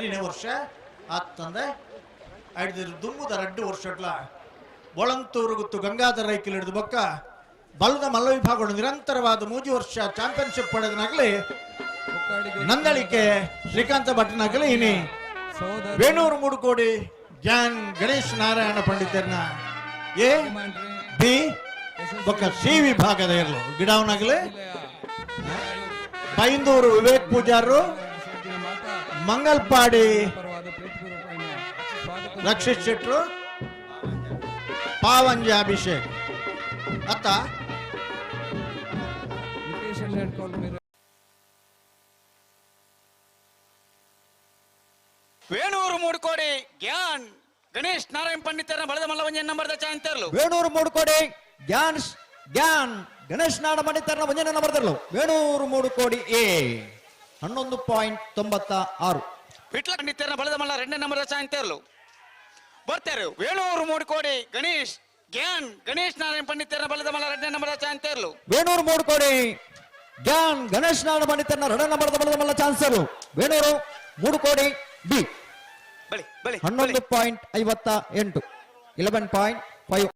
ಹರಿನೇ ವರ್ಷ ಆತ್ತಂದೆ ಐದು ದುಮ್ಮುದ 2 ವರ್ಷಗಳ ಬೊಳಂತೂರು ಗುತ್ತು ಗಂಗಾಧರ ರೈಕಲ್ ಹಿಡಿದು ಬೊಕ್ಕ ಬಲದ ಮಲ್ಲ ವಿಭಾಗಗಳು ನಿರಂತರವಾದ 3 ವರ್ಷ ಚಾಂಪಿಯನ್ಶಿಪ್ ಪಡೆದನಾಗಲಿ ನಂದಳಿಕೆ ಶ್ರೀಕಾಂತ ಭಟ್ನಾಗಲಿ ಇನಿ ವೇಣೂರು ಮೂಡುಕೋಡಿ ಜ್ಞಾನ್ ಗಣೇಶ್ ನಾರಾಯಣ ಪಂಡಿತರನ್ನ ಎ ಬಿ ಬೊಕ್ಕ ಸಿ ವಿಭಾಗದ ಇರಲು ಗಿಡವನಾಗಲಿ ಬೈಂದೂರು ವಿವೇಕ್ ಪೂಜಾರು ಮಂಗಲ್ಪಾಡಿ ರಕ್ಷಿತ್ ಶೆಟ್ರು ಪಾವಂಜ ಅಭಿಷೇಕ್ ಅತ್ತ ವೇಣೂರು ಮೂಡುಕೋಡಿ ಜ್ಞಾನ್ ಗಣೇಶ್ ನಾರಾಯಣ್ ಪಂಡಿತರ ಬಳದ ಮಲ್ಲವಂಜನ್ ನಂಬರ್ದ ಚಾಂತರ್ಲು ವೇಣೂರು ಮೂಡುಕೋಡಿ ಜ್ಞಾನ್ ಗಣೇಶ್ ನಾಡ ಪಂಡಿತರ ಮುಂಜಾನೆ ನಂಬರ್ದರ್ಲು ವೇಣೂರು ಮೂಡುಕೋಡಿ ಎ 11.96 ವಿಟ್ಲ ಪಂಡಿತರ ಬಳದ ಮಲ್ಲ 2ನೇ ನಂಬರ್ದ ಚಾಂತರ್ಲು ಬರ್ತಾರೆ ವೇಣೂರು ಮೂಡುಕೋಡಿ ಗಣೇಶ್ ಜ್ಞಾನ್ ಗಣೇಶ್ ನಾರಾಯಣ್ ಪಂಡಿತರ ಬಳದ ಮಲ್ಲ 2ನೇ ನಂಬರ್ದ ಚಾಂತರ್ಲು ವೇಣೂರು ಮೂಡುಕೋಡಿ ಜ್ಞಾನ್ ಗಣೇಶ್ ನಾಡ ಪಂಡಿತರ 2ನೇ ನಂಬರ್ದ ಬಳದ ಮಲ್ಲ ಚಾನ್ಸರು ವೇಣೂರು ಮೂಡುಕೋಡಿ ಬಿ ಬಳಿ ಬಳಿ 11.58 11.5